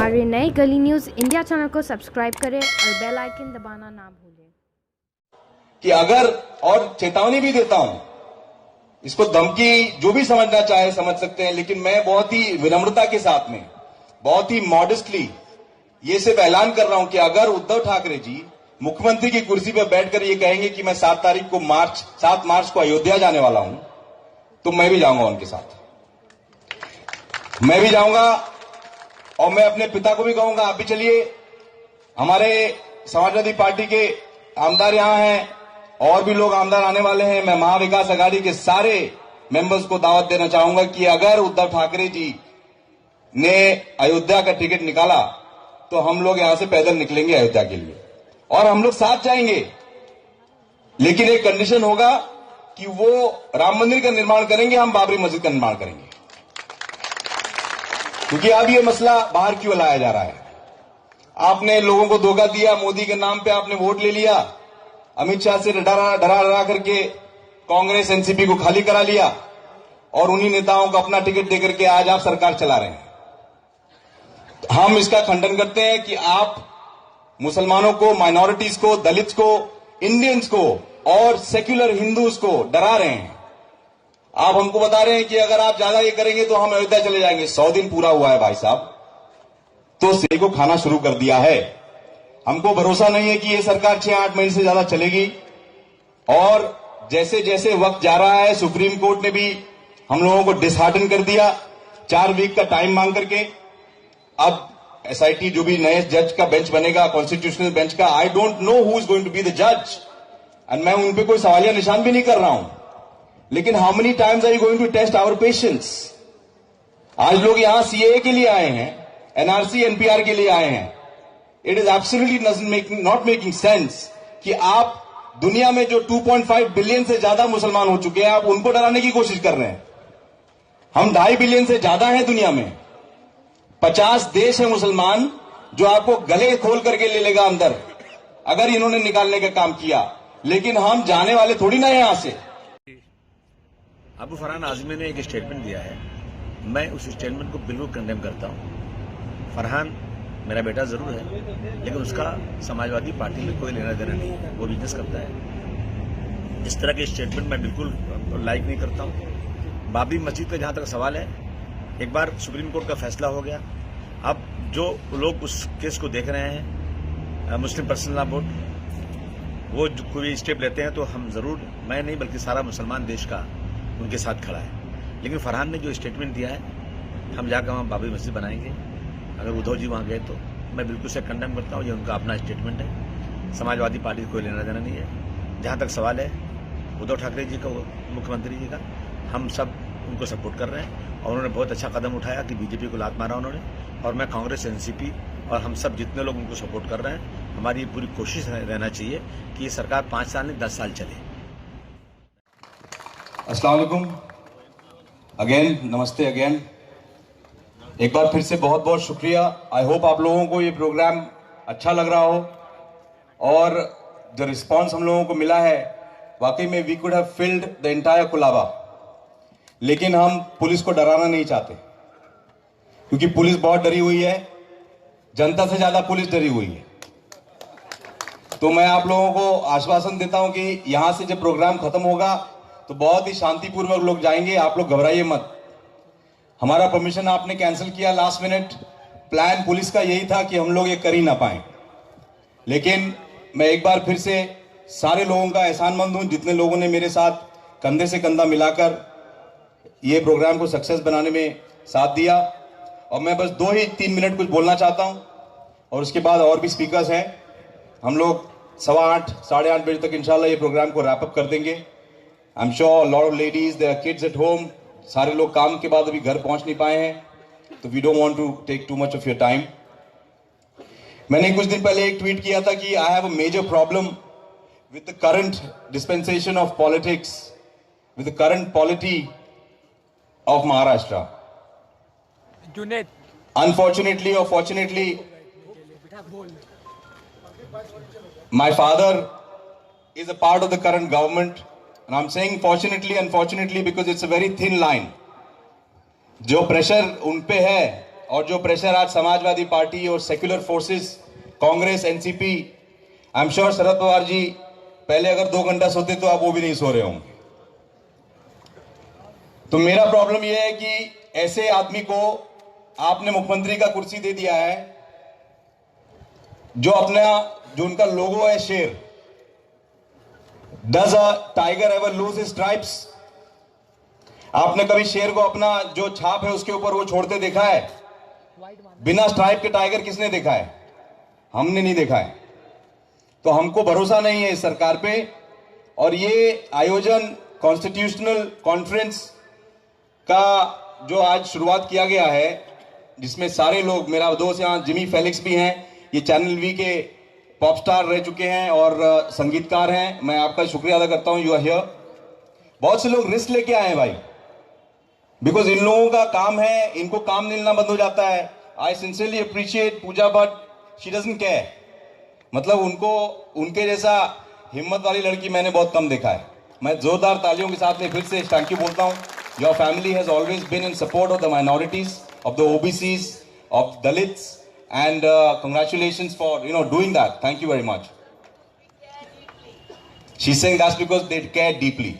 हमारे नए गली न्यूज़ इंडिया चैनल को सब्सक्राइब करें और बेल आइकन दबाना ना भूलें। कि अगर, और चेतावनी भी देता हूं, इसको धमकी जो भी समझना चाहे समझ सकते हैं, लेकिन मैं बहुत ही विनम्रता के साथ में, बहुत ही मॉडेस्टली ये सिर्फ ऐलान कर रहा हूं कि अगर उद्धव ठाकरे जी मुख्यमंत्री की कुर्सी पर बैठकर ये कहेंगे कि मैं 7 मार्च को अयोध्या जाने वाला हूं, तो मैं भी जाऊंगा उनके साथ। मैं भी जाऊंगा और मैं अपने पिता को भी कहूंगा आप भी चलिए। हमारे समाजवादी पार्टी के आमदार यहां हैं, और भी लोग आमदार आने वाले हैं। मैं महाविकास आघाड़ी के सारे मेंबर्स को दावत देना चाहूंगा कि अगर उद्धव ठाकरे जी ने अयोध्या का टिकट निकाला तो हम लोग यहां से पैदल निकलेंगे अयोध्या के लिए, और हम लोग साथ जाएंगे। लेकिन एक कंडीशन होगा कि वो राम मंदिर का निर्माण करेंगे, हम बाबरी मस्जिद का निर्माण करेंगे। क्योंकि अब ये मसला बाहर क्यों लाया जा रहा है? आपने लोगों को धोखा दिया, मोदी के नाम पे आपने वोट ले लिया, अमित शाह से डरा करके कांग्रेस एनसीपी को खाली करा लिया, और उन्हीं नेताओं को अपना टिकट देकर के आज आप सरकार चला रहे हैं। हम इसका खंडन करते हैं कि आप मुसलमानों को, माइनॉरिटीज को, दलित्स को, इंडियंस को और सेक्युलर हिंदूज को डरा रहे हैं। आप हमको बता रहे हैं कि अगर आप ज्यादा ये करेंगे तो हम अयोध्या चले जाएंगे। 100 दिन पूरा हुआ है भाई साहब, तो सेल को खाना शुरू कर दिया है। हमको भरोसा नहीं है कि ये सरकार 6-8 महीने से ज्यादा चलेगी, और जैसे जैसे वक्त जा रहा है सुप्रीम कोर्ट ने भी हम लोगों को डिसहार्टन कर दिया 4 वीक का टाइम मांग करके। अब एसआईटी जो भी नए जज का बेंच बनेगा, कॉन्स्टिट्यूशनल बेंच का, I don't know who is going to be the जज, एंड मैं उन पे कोई सवालिया निशान भी नहीं कर रहा हूं, लेकिन how many times are you going to test our patience? आज लोग यहां सीएए के लिए आए हैं, एनआरसी एनपीआर के लिए आए हैं। It is absolutely not making sense कि आप दुनिया में जो 2.5 बिलियन से ज्यादा मुसलमान हो चुके हैं, आप उनको डराने की कोशिश कर रहे हैं। हम 2.5 बिलियन से ज्यादा हैं दुनिया में। 50 देश है मुसलमान जो आपको गले खोल करके ले लेगा अंदर, अगर इन्होंने निकालने का काम किया। लेकिन हम जाने वाले थोड़ी ना है यहां से। अबू फरहान आजमी ने एक स्टेटमेंट दिया है, मैं उस स्टेटमेंट को बिल्कुल कंडेम करता हूं। फरहान मेरा बेटा जरूर है, लेकिन उसका समाजवादी पार्टी में कोई लेना देना नहीं है, वो बिजनेस करता है। इस तरह के स्टेटमेंट मैं बिल्कुल लाइक नहीं करता हूं। बाबरी मस्जिद का जहां तक सवाल है, एक बार सुप्रीम कोर्ट का फैसला हो गया। अब जो लोग उस केस को देख रहे हैं, मुस्लिम पर्सनल लॉ बोर्ड, वो कोई स्टेप लेते हैं तो हम जरूर, मैं नहीं बल्कि सारा मुसलमान देश का उनके साथ खड़ा है। लेकिन फरहान ने जो स्टेटमेंट दिया है, हम जाकर वहाँ बाबरी मस्जिद बनाएंगे, अगर उद्धव जी वहाँ गए तो मैं बिल्कुल से कंडेम करता हूँ। ये उनका अपना स्टेटमेंट है, समाजवादी पार्टी को कोई लेना देना नहीं है। जहाँ तक सवाल है उद्धव ठाकरे जी का, मुख्यमंत्री जी का, हम सब उनको सपोर्ट कर रहे हैं, और उन्होंने बहुत अच्छा कदम उठाया कि बीजेपी को लात मारा उन्होंने। और मैं कांग्रेस, एनसीपी और हम सब जितने लोग उनको सपोर्ट कर रहे हैं, हमारी पूरी कोशिश रहना चाहिए कि ये सरकार 5 साल नहीं 10 साल चले। अस्सलाम वालेकुम अगेन, नमस्ते अगेन। एक बार फिर से बहुत बहुत शुक्रिया। आई होप आप लोगों को ये प्रोग्राम अच्छा लग रहा हो, और जो रिस्पांस हम लोगों को मिला है, वाकई में we could have filled the entire Colaba. लेकिन हम पुलिस को डराना नहीं चाहते, क्योंकि पुलिस बहुत डरी हुई है, जनता से ज्यादा पुलिस डरी हुई है। तो मैं आप लोगों को आश्वासन देता हूं कि यहां से जब प्रोग्राम खत्म होगा तो बहुत ही शांतिपूर्वक लोग जाएंगे। आप लोग घबराइए मत। हमारा परमिशन आपने कैंसिल किया लास्ट मिनट, प्लान पुलिस का यही था कि हम लोग ये कर ही ना पाए। लेकिन मैं एक बार फिर से सारे लोगों का एहसानमंद हूं, जितने लोगों ने मेरे साथ कंधे से कंधा मिलाकर ये प्रोग्राम को सक्सेस बनाने में साथ दिया। और मैं बस 2 ही 3 मिनट कुछ बोलना चाहता हूं, और उसके बाद और भी स्पीकर्स हैं। हम लोग 8:15 साढ़े 8 बजे तक इंशाल्लाह ये प्रोग्राम को रैप अप कर देंगे। I am sure lot of ladies, there are kids at home, सारे लोग काम के बाद अभी घर पहुंच नहीं पाए हैं, तो we don't want to take too much of your time. मैंने कुछ दिन पहले एक ट्वीट किया था कि I have a major problem with the current dispensation of politics, with the current polity of Maharashtra. Unfortunately or fortunately, my father is a part of the current government, and I'm saying fortunately, unfortunately, because it's a very thin line. जो pressure उन पे है और जो pressure आज समाजवादी पार्टी और secular forces, Congress, NCP, I am sure Sharad Pawar ji पहले अगर 2 घंटा सोते तो आप वो भी नहीं सो रहे होंगे। तो मेरा प्रॉब्लम यह है कि ऐसे आदमी को आपने मुख्यमंत्री का कुर्सी दे दिया है, जो उनका लोगो है शेर। Does a tiger ever lose his stripes? आपने कभी शेर को अपना जो छाप है उसके ऊपर वो छोड़ते देखा है? बिना स्ट्राइप के टाइगर किसने देखा है? हमने नहीं देखा है। तो हमको भरोसा नहीं है इस सरकार पे। और ये आयोजन कॉन्स्टिट्यूशनल कॉन्फ्रेंस का जो आज शुरुआत किया गया है, जिसमें सारे लोग, मेरा दोस्त यहां जिमी फेलिक्स भी हैं, ये चैनल वी के पॉप स्टार रह चुके हैं और संगीतकार हैं, मैं आपका शुक्रिया अदा करता हूं, यू आर हियर। बहुत से लोग रिस्क लेके आए हैं भाई, बिकॉज इन लोगों का काम है, इनको काम मिलना बंद हो जाता है। I sincerely appreciate Pooja Bhatt, she doesn't care. मतलब उनको, उनके जैसा हिम्मत वाली लड़की मैंने बहुत कम देखा है। मैं जोरदार तालियों के साथ में फिर से थैंक यू बोलता हूं। Your family has always been in support of the minorities, of the OBCs, of dalits, and congratulations for doing that. Thank you very much. She's saying that's because they care deeply.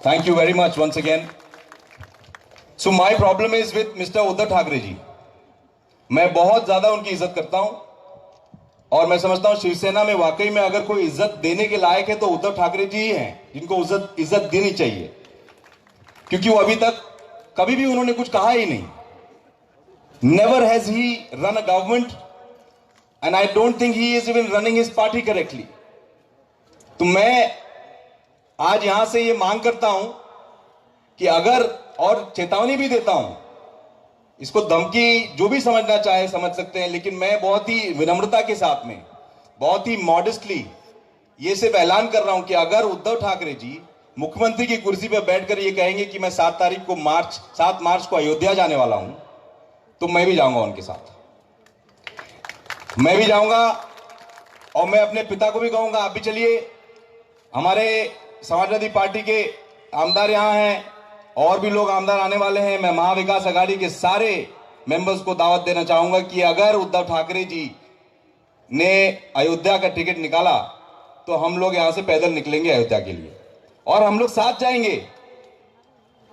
Thank you very much once again. So my problem is with Mr. Uddhav Thackeray जी। मैं बहुत ज्यादा उनकी इज्जत करता हूं और मैं समझता हूं शिवसेना में वाकई में अगर कोई इज्जत देने के लायक है तो उद्धव ठाकरे जी ही हैं, जिनको इज्जत देनी चाहिए, क्योंकि वो अभी तक कभी भी उन्होंने कुछ कहा ही नहीं। Never has he run a government, and I don't think he is even running his party correctly. तो मैं आज यहां से ये मांग करता हूं कि अगर, और चेतावनी भी देता हूं, इसको धमकी जो भी समझना चाहे समझ सकते हैं, लेकिन मैं बहुत ही विनम्रता के साथ में, बहुत ही मॉडेस्टली ये सिर्फ ऐलान कर रहा हूं कि अगर उद्धव ठाकरे जी मुख्यमंत्री की कुर्सी पर बैठकर ये कहेंगे कि मैं 7 मार्च को अयोध्या जाने वाला हूं, तो मैं भी जाऊंगा उनके साथ। मैं भी जाऊंगा और मैं अपने पिता को भी कहूंगा आप भी चलिए। हमारे समाजवादी पार्टी के आमदार यहां हैं और भी लोग आमदार आने वाले हैं। मैं महाविकास आघाड़ी के सारे मेंबर्स को दावत देना चाहूंगा कि अगर उद्धव ठाकरे जी ने अयोध्या का टिकट निकाला तो हम लोग यहां से पैदल निकलेंगे अयोध्या के लिए और हम लोग साथ जाएंगे।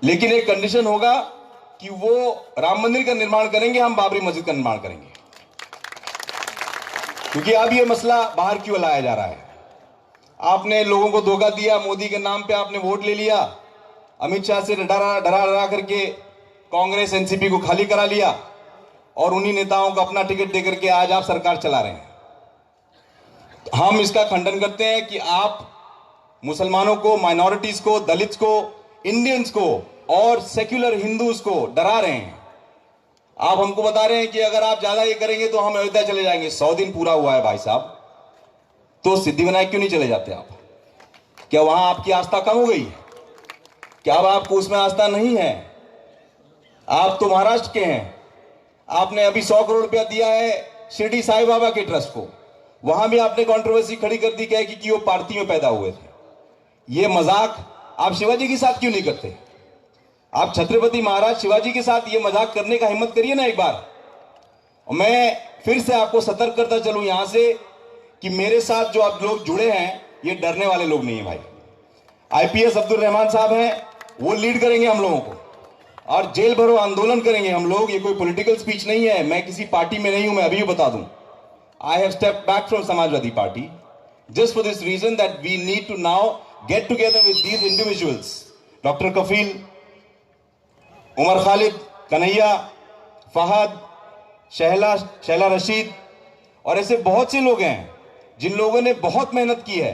लेकिन एक कंडीशन होगा कि वो राम मंदिर का निर्माण करेंगे, हम बाबरी मस्जिद का निर्माण करेंगे। क्योंकि अब ये मसला बाहर क्यों लाया जा रहा है? आपने लोगों को धोखा दिया, मोदी के नाम पे आपने वोट ले लिया, अमित शाह से डरा करके कांग्रेस एनसीपी को खाली करा लिया और उन्हीं नेताओं को अपना टिकट देकर के आज आप सरकार चला रहे हैं। हम इसका खंडन करते हैं कि आप मुसलमानों को, माइनॉरिटीज को, दलित्स को, इंडियंस को और सेक्युलर हिंदूज को डरा रहे हैं। आप हमको बता रहे हैं कि अगर आप ज्यादा ये करेंगे तो हम अयोध्या चले जाएंगे। 100 दिन पूरा हुआ है भाई साहब, तो सिद्धिविनायक क्यों नहीं चले जाते आप? क्या वहां आपकी आस्था कम हो गई? क्या अब आपको उसमें आस्था नहीं है? आप तो महाराष्ट्र के हैं, आपने अभी 100 करोड़ रुपया दिया है शिरडी साईं बाबा के ट्रस्ट को, वहां भी आपने कंट्रोवर्सी खड़ी कर दी क्या कि वो पार्टी में पैदा हुए थे। ये मजाक आप शिवाजी के साथ क्यों नहीं करते? आप छत्रपति महाराज शिवाजी के साथ ये मजाक करने का हिम्मत करिए ना एक बार। मैं फिर से आपको सतर्क करता चलूं यहां से कि मेरे साथ जो आप लोग जुड़े हैं ये डरने वाले लोग नहीं है भाई। आईपीएस अब्दुल रहमान साहब हैं, वो लीड करेंगे हम लोगों को और जेल भरो आंदोलन करेंगे हम लोग। ये कोई पॉलिटिकल स्पीच नहीं है, मैं किसी पार्टी में नहीं हूं, मैं अभी भी बता दूं। I have stepped back from Samajwadi party just for this reason that we need to now get together with these individuals, Dr. Kafil, Umar Khalid, Kanhaiya, Fahad, Shehla Rashid और ऐसे बहुत से लोग हैं जिन लोगों ने बहुत मेहनत की है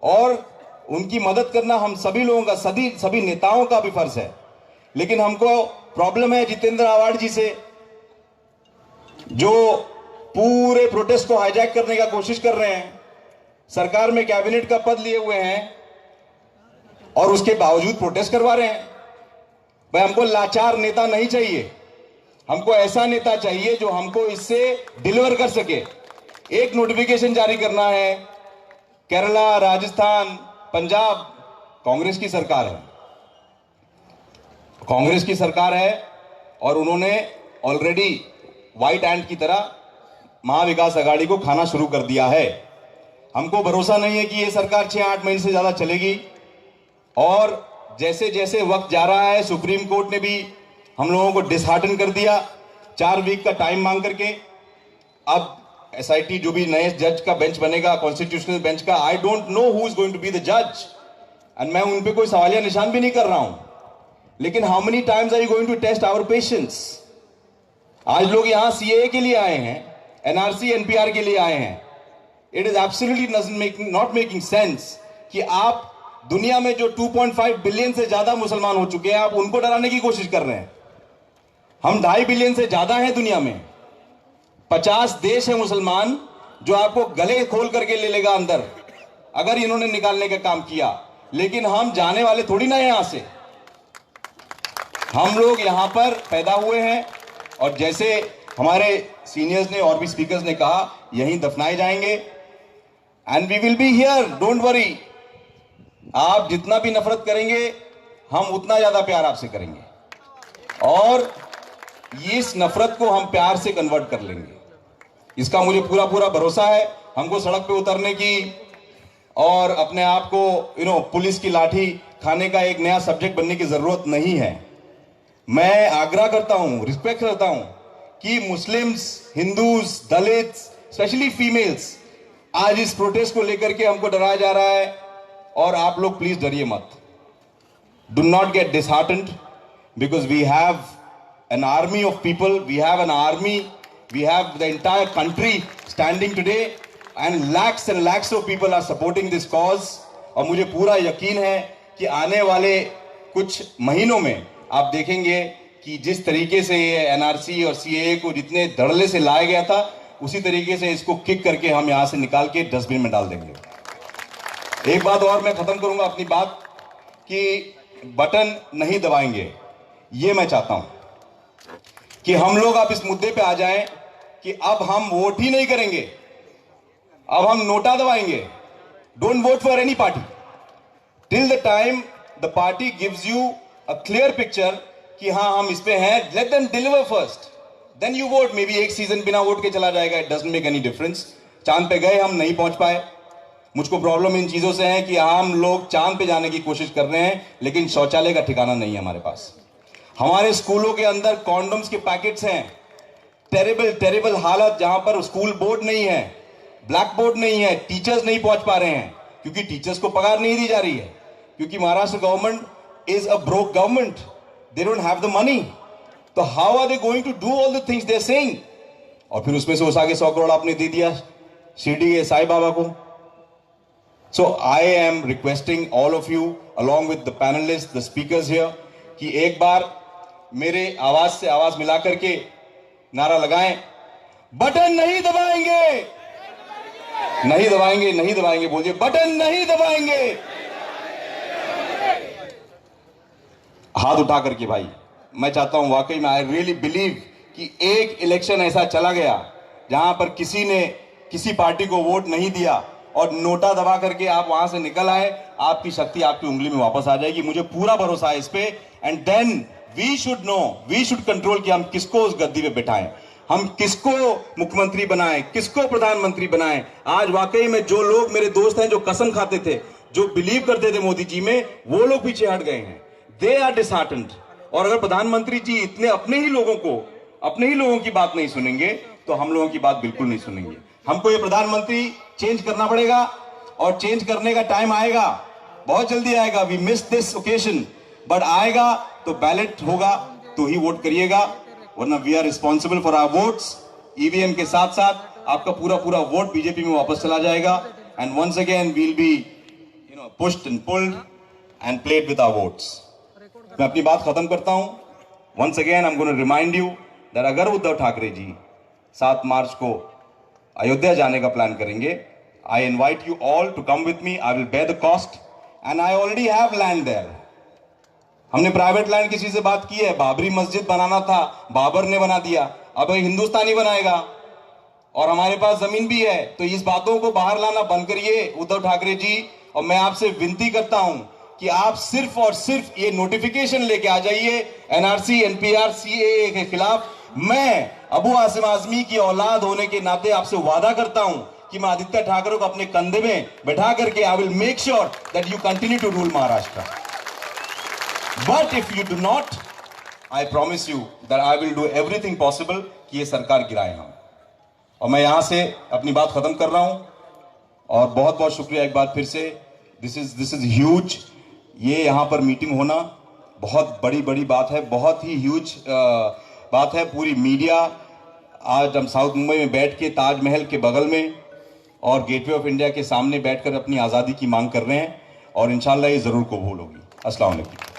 और उनकी मदद करना हम सभी लोगों का, सभी नेताओं का भी फर्ज है। लेकिन हमको प्रॉब्लम है जितेंद्र आवाड़ जी से, जो पूरे प्रोटेस्ट को हाईजैक करने का कोशिश कर रहे हैं, सरकार में कैबिनेट का पद लिए हुए हैं और उसके बावजूद प्रोटेस्ट करवा रहे हैं। भाई हमको लाचार नेता नहीं चाहिए, हमको ऐसा नेता चाहिए जो हमको इससे डिलीवर कर सके। एक नोटिफिकेशन जारी करना है, केरला, राजस्थान, पंजाब, कांग्रेस की सरकार है, कांग्रेस की सरकार है और उन्होंने ऑलरेडी व्हाइट एंट की तरह महाविकास आघाड़ी को खाना शुरू कर दिया है। हमको भरोसा नहीं है कि ये सरकार 6-8 महीने से ज्यादा चलेगी। और जैसे जैसे वक्त जा रहा है, सुप्रीम कोर्ट ने भी हम लोगों को डिसहार्टन कर दिया 4 वीक का टाइम मांग करके। अब एसआईटी जो भी नए जज का बेंच बनेगा, कॉन्स्टिट्यूशनल बेंच का, I don't know who is going to be the जज, एंड मैं उन पे कोई सवालिया निशान भी नहीं कर रहा हूं। लेकिन how many times are you going to test our patience? आज लोग यहां सीएए के लिए आए हैं, एनआरसी एनपीआर के लिए आए हैं। It is absolutely not making sense कि आप दुनिया में जो 2.5 बिलियन से ज्यादा मुसलमान हो चुके हैं, आप उनको डराने की कोशिश कर रहे हैं। हम 2.5 बिलियन से ज्यादा हैं दुनिया में। 50 देश है मुसलमान जो आपको गले खोल करके ले लेगा अंदर, अगर इन्होंने निकालने का काम किया। लेकिन हम जाने वाले थोड़ी ना यहां से। हम लोग यहां पर पैदा हुए हैं और जैसे हमारे सीनियर्स ने और भी स्पीकर्स ने कहा, यहीं दफनाए जाएंगे। And we will be here, don't worry. आप जितना भी नफरत करेंगे, हम उतना ज्यादा प्यार आपसे करेंगे और इस नफरत को हम प्यार से कन्वर्ट कर लेंगे। इसका मुझे पूरा पूरा भरोसा है। हमको सड़क पे उतरने की और अपने आप को पुलिस की लाठी खाने का एक नया सब्जेक्ट बनने की जरूरत नहीं है। मैं आग्रह करता हूं, रिस्पेक्ट करता हूं कि मुस्लिम्स, हिंदूज, दलित, स्पेशली फीमेल्स, आज इस प्रोटेस्ट को लेकर के हमको डराया जा रहा है। और आप लोग प्लीज डरिए मत। Do not get disheartened because we have an army of people, we have an army, we have the entire country standing today and lakhs of people are supporting this cause। और मुझे पूरा यकीन है कि आने वाले कुछ महीनों में आप देखेंगे कि जिस तरीके से ये एनआरसी और सीएए को जितने धड़ल्ले से लाया गया था, उसी तरीके से इसको किक करके हम यहां से निकाल के डस्टबिन में डाल देंगे। एक बात और मैं खत्म करूंगा अपनी बात कि बटन नहीं दबाएंगे। ये मैं चाहता हूं कि हम लोग अब इस मुद्दे पे आ जाएं कि अब हम वोट ही नहीं करेंगे, अब हम नोटा दबाएंगे। Don't vote for any party till the time the party gives you a clear picture कि हां हम इस पे हैं। Let them deliver first, then you vote. Maybe एक सीजन बिना वोट के चला जाएगा, it doesn't make any difference. चांद पे गए, हम नहीं पहुंच पाए। मुझको प्रॉब्लम इन चीजों से है कि हम लोग चांद पे जाने की कोशिश कर रहे हैं, लेकिन शौचालय का ठिकाना नहीं है हमारे पास। हमारे स्कूलों के अंदर कॉन्डोम्स के पैकेट्स हैं। टेरिबल हालत, जहां पर स्कूल बोर्ड नहीं है, ब्लैक बोर्ड नहीं है, टीचर्स नहीं पहुंच पा रहे हैं क्योंकि टीचर्स को पगार नहीं दी जा रही है, क्योंकि Maharashtra government is a broke government, they don't have the money. तो how are they going to do all the things they are saying? और फिर उसमें से उस आगे 100 करोड़ आपने दे दिया शिरडी के साईं बाबा को। So I am requesting all of you along with the panelist, the speakers here, कि एक बार मेरे आवाज से आवाज मिलाकर के नारा लगाएं, बटन नहीं दबाएंगे, नहीं दबाएंगे, नहीं दबाएंगे। बोलिए, बटन नहीं दबाएंगे। हाथ उठा करके भाई, मैं चाहता हूं, वाकई में आई रियली बिलीव कि एक इलेक्शन ऐसा चला गया जहां पर किसी ने किसी पार्टी को वोट नहीं दिया और नोटा दबा करके आप वहां से निकल आए, आपकी शक्ति आपकी उंगली में वापस आ जाएगी। मुझे पूरा भरोसा है इस पे। And then we should know, we should control कि हम किसको उस गद्दी पे बिठाएं, हम किसको मुख्यमंत्री बनाएं, किसको प्रधानमंत्री बनाएं। आज वाकई में जो लोग मेरे दोस्त हैं, जो कसम खाते थे, जो बिलीव करते थे मोदी जी में, वो लोग पीछे हट गए हैं। They are disheartened. और अगर प्रधानमंत्री जी इतने अपने ही लोगों की बात नहीं सुनेंगे, तो हम लोगों की बात बिल्कुल नहीं सुनेंगे। हमको ये प्रधानमंत्री चेंज करना पड़ेगा और चेंज करने का टाइम आएगा, बहुत जल्दी आएगा। We miss this occasion, but आएगा तो बैलेट होगा तो ही वोट करिएगा, वरना we are responsible for our votes. EVM के साथ साथ आपका पूरा वोट बीजेपी में वापस चला जाएगा। And once again we'll be pushed and pulled and played with our votes. मैं अपनी बात खत्म करता हूं। Once again I am going to remind you that अगर उद्धव ठाकरे जी 7 मार्च को अयोध्या जाने का प्लान करेंगे, I invite you all to come with me. I will bear the cost and I already have land there. हमने प्राइवेट लैंड किसी से बात की है, बाबरी मस्जिद बनाना था, बाबर ने बना दिया, अब हिंदुस्तानी बनाएगा और हमारे पास जमीन भी है। तो इस बातों को बाहर लाना बंद करिए उद्धव ठाकरे जी। और मैं आपसे विनती करता हूं कि आप सिर्फ और सिर्फ ये नोटिफिकेशन लेके आ जाइए एनआरसी एनपीआर सीएए के खिलाफ, मैं अबू आसिम आजमी की औलाद होने के नाते आपसे वादा करता हूं कि मैं आदित्य ठाकरे को अपने कंधे में बैठा करके I will make sure that you continue to rule Maharashtra. But if you do not, I promise you that I will do everything possible कि ये सरकार गिराए हम. और मैं यहां से अपनी बात खत्म कर रहा हूं और बहुत बहुत शुक्रिया एक बार फिर से. This is huge. ये यहां पर मीटिंग होना बहुत बड़ी बात है, बहुत ही ह्यूज बात है. पूरी मीडिया आज हम साउथ मुंबई में बैठ के ताजमहल के बगल में और गेटवे ऑफ इंडिया के सामने बैठकर अपनी आज़ादी की मांग कर रहे हैं और इंशाल्लाह ये जरूर कबूल होगी. अस्सलाम वालेकुम.